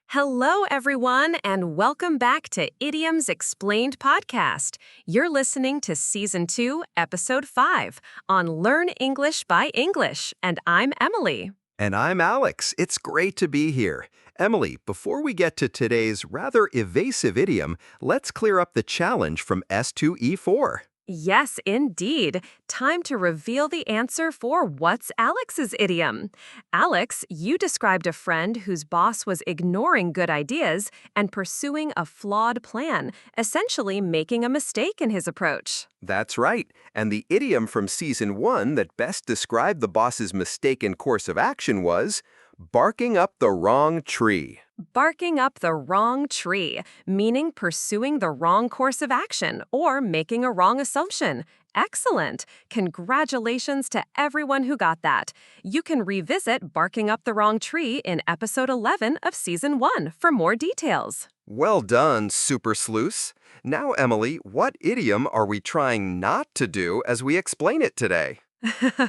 Hello, everyone, and welcome back to Idioms Explained podcast. You're listening to Season 2, Episode 5 on Learn English by English, and I'm Emily. And I'm Alex. It's great to be here. Emily, before we get to today's rather evasive idiom, let's clear up the challenge from S2E4. Yes, indeed. Time to reveal the answer for what's Alex's idiom. Alex, you described a friend whose boss was ignoring good ideas and pursuing a flawed plan, essentially making a mistake in his approach. That's right. And the idiom from Season 1 that best described the boss's mistaken course of action was barking up the wrong tree. Barking up the wrong tree, meaning pursuing the wrong course of action or making a wrong assumption. Excellent! Congratulations to everyone who got that. You can revisit Barking Up the Wrong Tree in Episode 11 of Season 1 for more details. Well done, Super Sleuth. Now, Emily, what idiom are we trying not to do as we explain it today?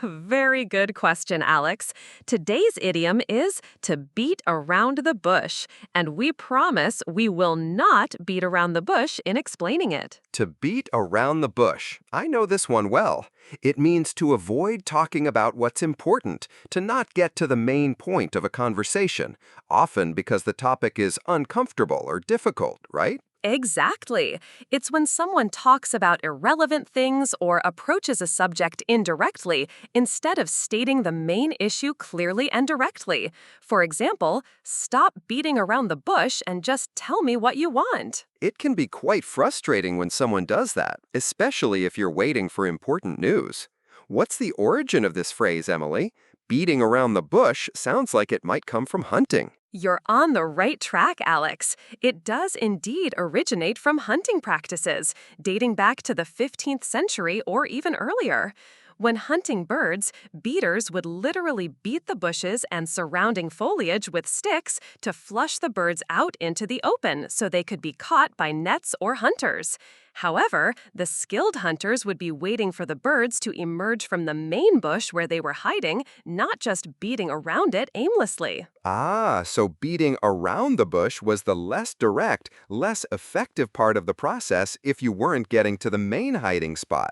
Very good question, Alex. Today's idiom is to beat around the bush, and we promise we will not beat around the bush in explaining it. To beat around the bush. I know this one well. It means to avoid talking about what's important, to not get to the main point of a conversation, often because the topic is uncomfortable or difficult, right? Exactly. It's when someone talks about irrelevant things or approaches a subject indirectly instead of stating the main issue clearly and directly. For example, stop beating around the bush and just tell me what you want. It can be quite frustrating when someone does that, especially if you're waiting for important news. What's the origin of this phrase, Emily? Beating around the bush sounds like it might come from hunting. You're on the right track, Alex. It does indeed originate from hunting practices, dating back to the 15th century or even earlier. When hunting birds, beaters would literally beat the bushes and surrounding foliage with sticks to flush the birds out into the open so they could be caught by nets or hunters. However, the skilled hunters would be waiting for the birds to emerge from the main bush where they were hiding, not just beating around it aimlessly. Ah, so beating around the bush was the less direct, less effective part of the process if you weren't getting to the main hiding spot.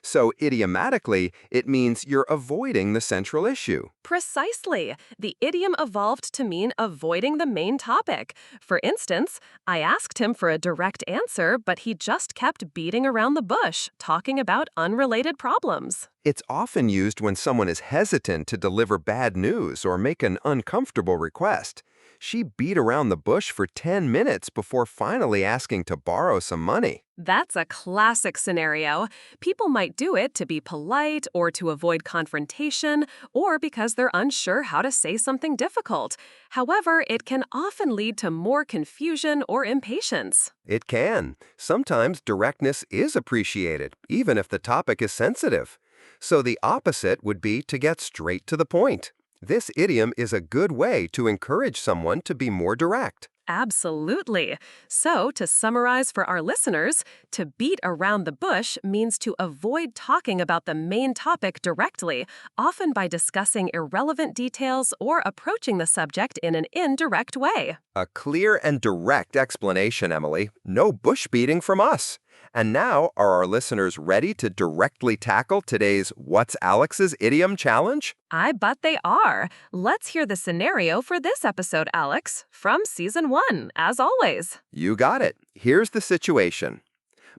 So idiomatically, it means you're avoiding the central issue. Precisely. The idiom evolved to mean avoiding the main topic. For instance, I asked him for a direct answer, but he just kept beating around the bush, talking about unrelated problems. It's often used when someone is hesitant to deliver bad news or make an uncomfortable request. She beat around the bush for 10 minutes before finally asking to borrow some money. That's a classic scenario. People might do it to be polite or to avoid confrontation or because they're unsure how to say something difficult. However, it can often lead to more confusion or impatience. It can. Sometimes directness is appreciated, even if the topic is sensitive. So the opposite would be to get straight to the point. This idiom is a good way to encourage someone to be more direct. Absolutely. So, to summarize for our listeners, to beat around the bush means to avoid talking about the main topic directly, often by discussing irrelevant details or approaching the subject in an indirect way. A clear and direct explanation, Emily. No bush beating from us. And now, are our listeners ready to directly tackle today's What's Alex's Idiom challenge? I bet they are. Let's hear the scenario for this episode, Alex, from Season 1, as always. You got it. Here's the situation.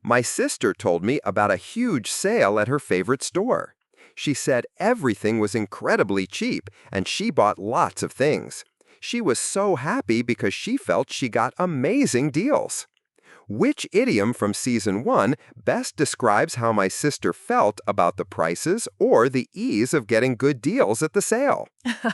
My sister told me about a huge sale at her favorite store. She said everything was incredibly cheap, and she bought lots of things. She was so happy because she felt she got amazing deals. Which idiom from Season 1 best describes how my sister felt about the prices or the ease of getting good deals at the sale?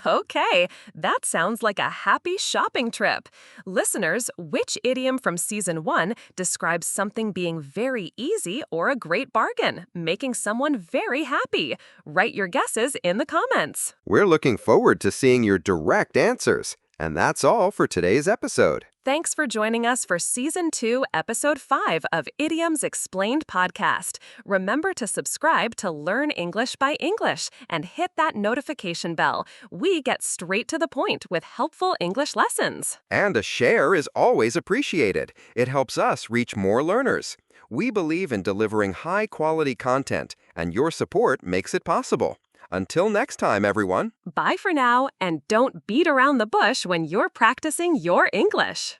Okay, that sounds like a happy shopping trip. Listeners, which idiom from Season 1 describes something being very easy or a great bargain, making someone very happy? Write your guesses in the comments. We're looking forward to seeing your direct answers. And that's all for today's episode. Thanks for joining us for Season 2, Episode 5 of Idioms Explained podcast. Remember to subscribe to Learn English by English and hit that notification bell. We get straight to the point with helpful English lessons. And a share is always appreciated. It helps us reach more learners. We believe in delivering high-quality content, and your support makes it possible. Until next time, everyone. Bye for now, and don't beat around the bush when you're practicing your English.